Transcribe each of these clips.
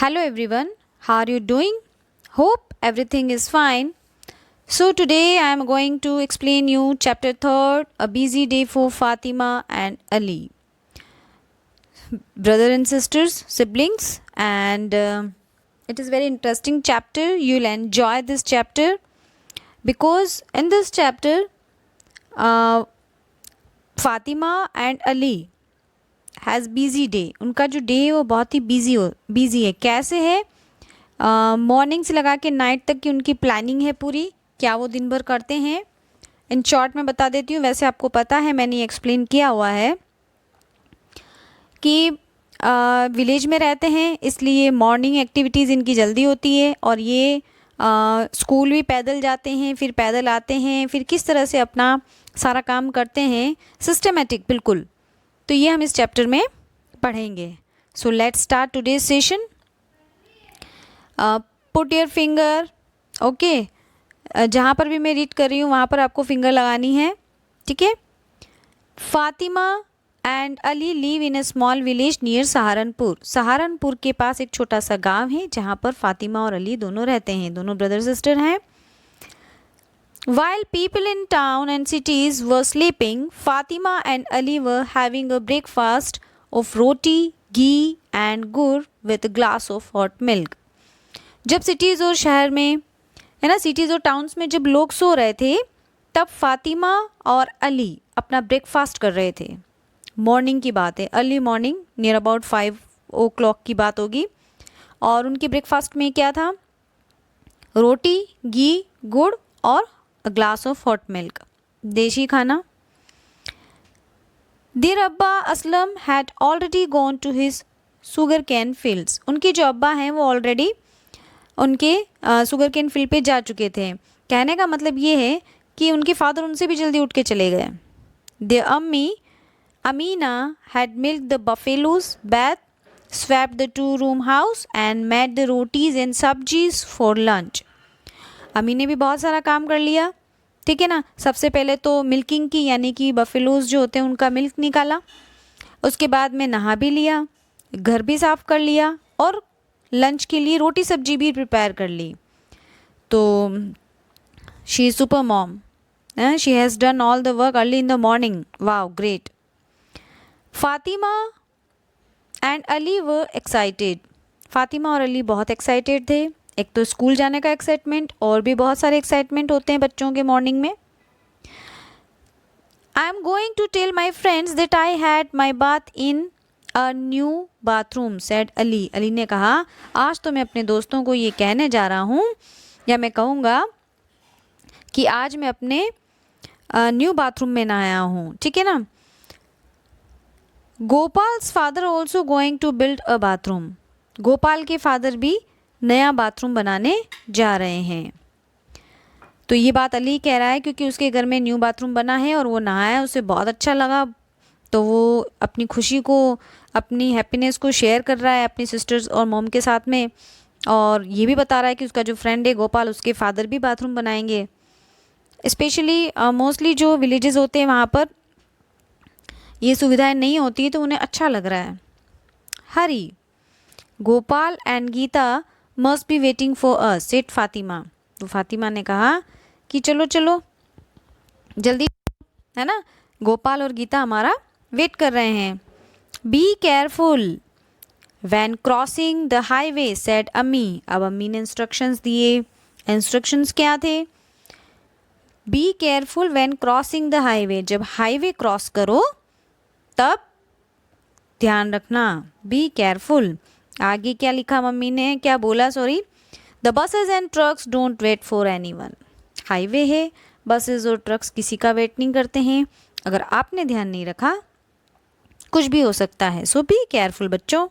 Hello everyone, how are you doing? Hope everything is fine. So today I am going to explain you chapter 3rd, A Busy Day for Fatima and Ali. Brother and sisters, siblings, and it is very interesting chapter. You'll enjoy this chapter because in this chapter uh, Fatima and Ali has busy day. उनका जो day है वो बहुत ही busy है. कैसे है? Morning से लगा के नाइट तक की उनकी प्लानिंग है पूरी, क्या वो दिन भर करते हैं. इन शॉर्ट में बता देती हूँ, वैसे आपको पता है, मैंने एक्सप्लेन किया हुआ है कि विलेज में रहते हैं इसलिए मॉर्निंग एक्टिविटीज़ इनकी जल्दी होती है और ये स्कूल भी पैदल जाते हैं, फिर पैदल आते हैं, फिर किस तरह से अपना सारा काम करते हैं सिस्टमेटिक बिल्कुल. तो ये हम इस चैप्टर में पढ़ेंगे. So let's start today session. Put your finger. Okay, जहाँ पर भी मैं रीड कर रही हूँ वहाँ पर आपको फिंगर लगानी है. ठीक है. Fatima and Ali live in a small village near Saharanpur. Saharanpur के पास एक छोटा सा गांव है जहाँ पर फातिमा और अली दोनों रहते हैं. दोनों ब्रदर सिस्टर हैं. While people in town and cities were sleeping, Fatima and Ali were having a breakfast of roti, ghee and gur with a glass of hot milk. जब सिटीज़ और शहर में है ना, सिटीज़ और टाउन्स में जब लोग सो रहे थे तब फातिमा और अली अपना ब्रेकफास्ट कर रहे थे. मॉर्निंग की बात है, early morning, near about 5 o'clock की बात होगी. और उनके ब्रेकफास्ट में क्या था? रोटी, घी, गुड़ और a glass of hot milk. देशी खाना. Their अब्बा Aslam had already gone to his sugarcane fields. उनके जो अब्बा हैं वो ऑलरेडी उनके sugarcane field पे जा चुके थे. कहने का मतलब ये है कि उनके फादर उनसे भी जल्दी उठ के चले गए. Their अम्मी Amina had milked the buffaloes, bathed, swept the 2-room house and made the rotis and sabjis for lunch. अम्मी ने भी बहुत सारा काम कर लिया. ठीक है ना. सबसे पहले तो मिल्किंग की, यानी कि बफेलोज जो होते हैं उनका मिल्क निकाला. उसके बाद में नहा भी लिया, घर भी साफ़ कर लिया और लंच के लिए रोटी सब्जी भी प्रिपेयर कर ली. तो she is super mom. She has done all the work early in the morning. Wow, great. Fatima and Ali were excited. Fatima और अली बहुत एक्साइटेड थे. एक तो स्कूल जाने का एक्साइटमेंट, और भी बहुत सारे एक्साइटमेंट होते हैं बच्चों के मॉर्निंग में. I am going to tell my friends that I had my bath in a new bathroom, said Ali. Ali ने कहा, आज तो मैं अपने दोस्तों को ये कहने जा रहा हूँ, या मैं कहूँगा कि आज मैं अपने न्यू बाथरूम में नहाया हूँ. ठीक है ना. Gopal's father also going to build a bathroom. Gopal के फादर भी नया बाथरूम बनाने जा रहे हैं. तो ये बात अली कह रहा है क्योंकि उसके घर में न्यू बाथरूम बना है और वो नहाया, उसे बहुत अच्छा लगा. तो वो अपनी खुशी को, अपनी हैप्पीनेस को शेयर कर रहा है अपनी सिस्टर्स और मॉम के साथ में. और ये भी बता रहा है कि उसका जो फ्रेंड है गोपाल, उसके फादर भी बाथरूम बनाएंगे. स्पेशली मोस्टली जो विलेजेस होते हैं वहाँ पर ये सुविधाएं नहीं होती, तो उन्हें अच्छा लग रहा है. Hari, Gopal and Geeta must be waiting for us, said Fatima. तो फातिमा ने कहा कि चलो चलो जल्दी, है ना, गोपाल और गीता हमारा वेट कर रहे हैं. Be careful when crossing the highway, said अम्मी. अब अम्मी ने इंस्ट्रक्शंस दिए. इंस्ट्रक्शंस क्या थे? Be careful when crossing the highway. जब हाईवे क्रॉस करो तब ध्यान रखना. Be careful. आगे क्या लिखा मम्मी ने, क्या बोला, sorry. The buses and trucks don't wait for anyone. Highway है, बसेज और ट्रक्स किसी का वेट नहीं करते हैं. अगर आपने ध्यान नहीं रखा कुछ भी हो सकता है. सो बी केयरफुल बच्चों.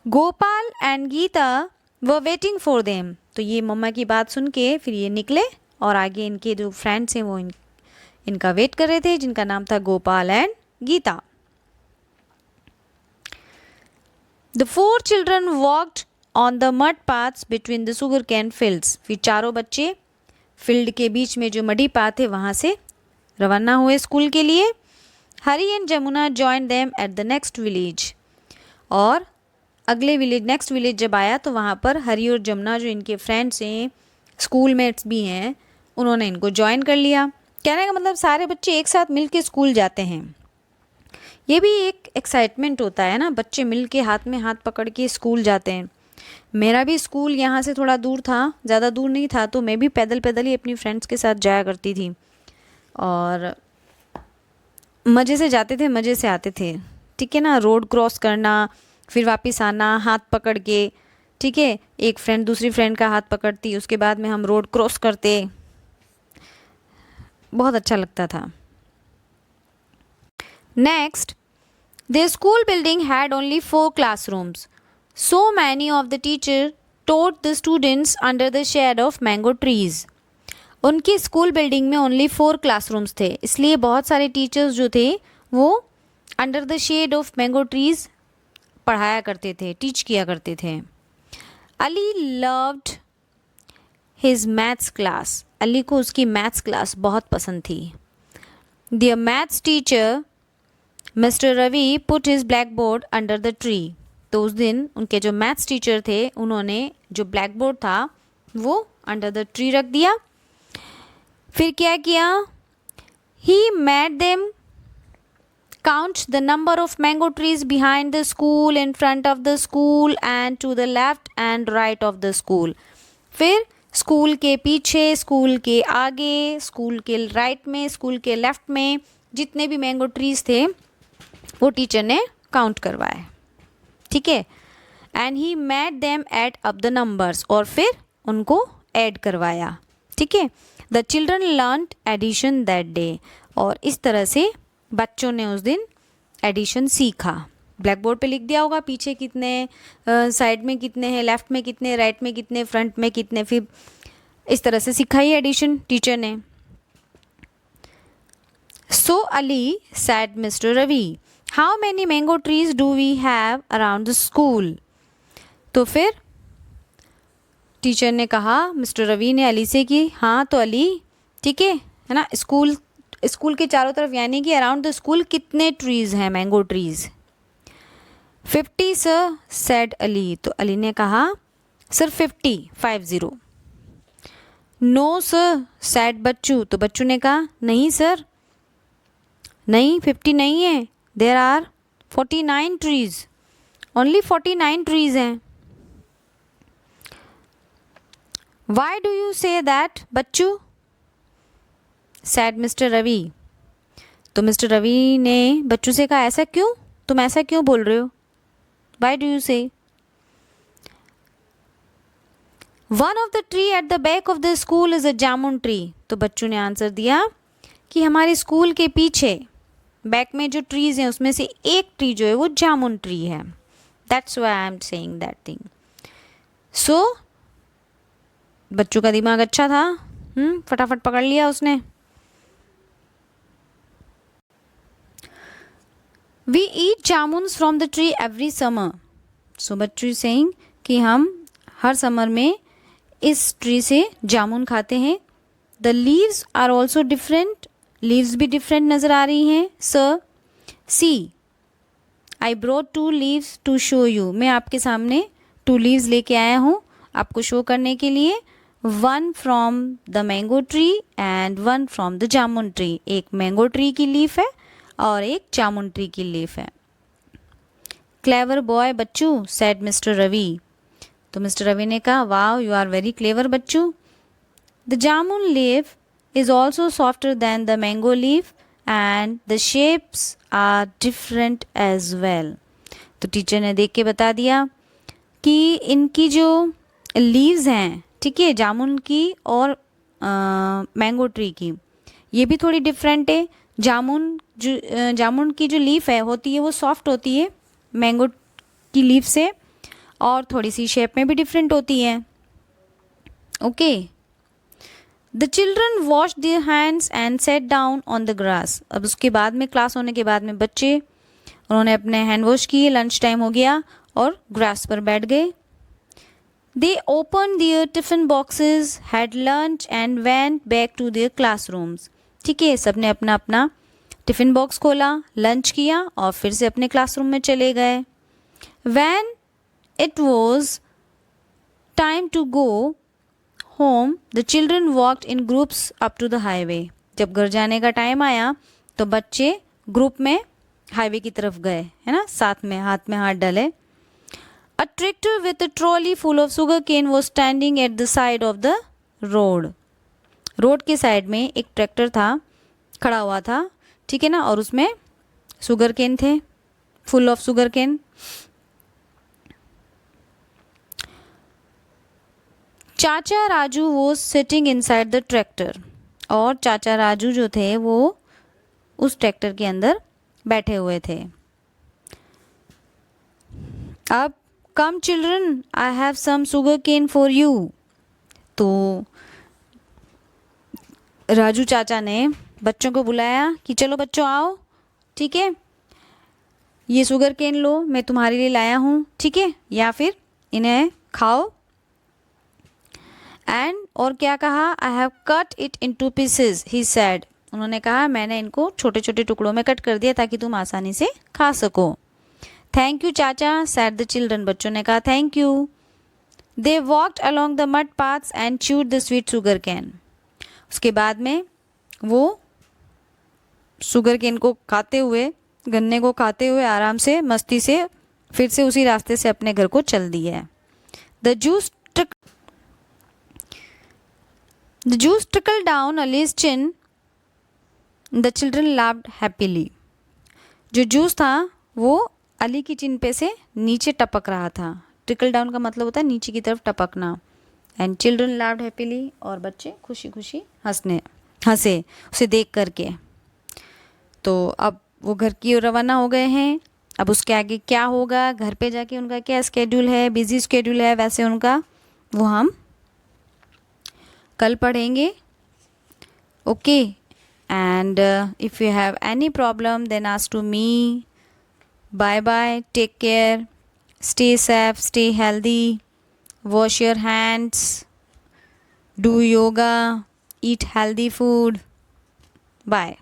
Gopal and Gita were waiting for them. तो ये मम्मा की बात सुन के फिर ये निकले और आगे इनके जो फ्रेंड्स हैं वो इनका वेट कर रहे थे, जिनका नाम था Gopal and Gita. The 4 children walked on the mud paths between the sugarcane fields. फिर चारों बच्चे फील्ड के बीच में जो मडी पाथ है वहाँ से रवाना हुए स्कूल के लिए. Hari and Jamuna joined them at the next village. और अगले विलेज, नेक्स्ट विलेज जब आया तो वहाँ पर हरी और जमुना जो इनके फ्रेंड्स हैं, स्कूल मेट्स भी हैं, उन्होंने इनको ज्वाइन कर लिया। कहने का मतलब सारे बच्चे एक साथ मिल के स्कूल जाते हैं। ये भी एक एक्साइटमेंट होता है ना, बच्चे मिल के हाथ में हाथ पकड़ के स्कूल जाते हैं। मेरा भी स्कूल यहाँ से थोड़ा दूर था, ज़्यादा दूर नहीं था, तो मैं भी पैदल पैदल ही अपनी फ्रेंड्स के साथ जाया करती थी और मज़े से जाते थे, मज़े से आते थे। ठीक है ना, रोड क्रॉस करना, फिर वापस आना हाथ पकड़ के। ठीक है, एक फ्रेंड दूसरी फ्रेंड का हाथ पकड़ती, उसके बाद में हम रोड क्रॉस करते, बहुत अच्छा लगता था। Next, their school building had only 4 classrooms. So many of the teachers taught the students under the shade of mango trees. उनकी स्कूल बिल्डिंग में ओनली 4 क्लासरूम्स थे, इसलिए बहुत सारे टीचर्स जो थे वो under the shade of mango trees पढ़ाया करते थे, टीच किया करते थे। Ali loved his maths class. Ali को उसकी मैथ्स क्लास बहुत पसंद थी। Their maths teacher mister Ravi put his black board under the tree. तो उस दिन उनके जो मैथ्स टीचर थे उन्होंने जो ब्लैक बोर्ड था वो अंडर द ट्री रख दिया। फिर क्या किया, he made them count the number of mango trees behind the school, in front of the school and to the left and right of the school. फिर school के पीछे, स्कूल के आगे, स्कूल के राइट में, स्कूल के left में जितने भी मैंगो ट्रीज थे वो टीचर ने काउंट करवाए। ठीक है, and he made them add up the numbers, और फिर उनको ऐड करवाया। ठीक है, the children learned addition that day, और इस तरह से बच्चों ने उस दिन एडिशन सीखा। ब्लैक बोर्ड पे लिख दिया होगा पीछे कितने, साइड में कितने हैं, लेफ्ट में कितने, राइट में कितने, फ्रंट में कितने, फिर इस तरह से सिखाई एडिशन टीचर ने। So Ali said mister Ravi, how many mango trees do we have around the school. तो फिर टीचर ने कहा, मिस्टर रवि ने अली से कि हाँ तो अली, ठीक है ना, स्कूल के चारों तरफ यानी कि अराउंड द स्कूल कितने ट्रीज हैं, mango trees. 50 sir said Ali. तो अली ने कहा सर 50। नो सर सेड बच्चू। तो बच्चू ने कहा नहीं सर, नहीं 50 नहीं है, there are 49 trees, only 49 trees हैं। Why do you say that Bachchu said mister Ravi. तो मिस्टर रवि ने बच्चू से कहा ऐसा क्यों, तुम ऐसा क्यों बोल रहे हो, वाई डू यू से। One of the tree at the back of the school is a jamun tree. तो बच्चों ने आंसर दिया कि हमारे स्कूल के पीछे बैक में जो ट्रीज हैं उसमें से एक ट्री जो है वो जामुन ट्री है, that's why I am saying that thing. So बच्चों का दिमाग अच्छा था, फटाफट पकड़ लिया उसने। We eat jamuns from the tree every summer. So Bachchu saying कि हम हर समर में इस ट्री से जामुन खाते हैं। The leaves are also different, leaves भी डिफरेंट नज़र आ रही हैं। Sir see I brought 2 leaves to show you. मैं आपके सामने 2 लीव्स लेके आया हूँ आपको शो करने के लिए। 1 from the mango tree and 1 from the jamun tree. एक मैंगो ट्री की लीफ है और एक जामुन ट्री की लीफ है। क्लेवर बॉय बच्चू सेड मिस्टर रवि। तो मिस्टर रवि ने कहा wow you are very clever बच्चू। The jamun leaf is also softer than the mango leaf and the shapes are different as well. तो टीचर ने देख के बता दिया कि इनकी जो लीव्स हैं, ठीक है, जामुन की और मैंगो ट्री की, ये भी थोड़ी डिफरेंट है। जामुन की जो लीफ है होती है वो सॉफ्ट होती है मैंगो की लीफ से, और थोड़ी सी शेप में भी डिफरेंट होती है। Okay, the children wash their hands and set down on the grass. अब उसके बाद में क्लास होने के बाद में बच्चे उन्होंने अपने हैंड वॉश किए, लंच टाइम हो गया और ग्रास पर बैठ गए। They open their tiffin boxes, had lunch and went back to their classrooms. ठीक है, सबने अपना अपना टिफिन बॉक्स खोला, लंच किया और फिर से अपने क्लासरूम में चले गए। When it was time to go home, the children walked in groups up to the highway. जब घर जाने का टाइम आया तो बच्चे ग्रुप में हाईवे की तरफ गए, है ना, साथ में हाथ डाले. A tractor with a trolley full of sugarcane was standing at the side of the road. Road के साइड में एक ट्रैक्टर था, खड़ा हुआ था, ठीक है ना, और उसमें शुगर केन थे, full of sugar cane. Chacha Raju was sitting inside the tractor. और चाचा राजू जो थे वो उस ट्रैक्टर के अंदर बैठे हुए थे. अब come children, I have some sugar cane for you. तो राजू चाचा ने बच्चों को बुलाया कि चलो बच्चों आओ, ठीक है, ये शुगर केन लो, मैं तुम्हारे लिए लाया हूँ, ठीक है, या फिर इन्हें खाओ. एंड और क्या कहा, I have cut it into pieces, he sad. उन्होंने कहा मैंने इनको छोटे छोटे टुकड़ों में कट कर दिया ताकि तुम आसानी से खा सको. थैंक यू चाचा, सैड द चिल्ड्रन. बच्चों ने कहा thank you. They walked along the mud paths and chewed the sweet sugar cane. उसके बाद में वो शुगर केन को खाते हुए, गन्ने को खाते हुए आराम से मस्ती से फिर से उसी रास्ते से अपने घर को चल दिए. The juice trickled down Ali's chin. The children laughed happily. जो जूस था वो अली की चिन पे से नीचे टपक रहा था. ट्रिकल डाउन का मतलब होता है नीचे की तरफ टपकना. एंड चिल्ड्रन लाफ्ड हैप्पीली, और बच्चे खुशी खुशी हंसे उसे देख करके. तो अब वो घर की ओर रवाना हो गए हैं. अब उसके आगे क्या होगा, घर पे जाके उनका क्या स्केड्यूल है, बिजी स्केड्यूल है वैसे उनका, वो हम कल पढ़ेंगे. Okay, and if you have any problem then ask to me. Bye bye, take care, stay safe, stay healthy, wash your hands, do yoga, eat healthy food. Bye.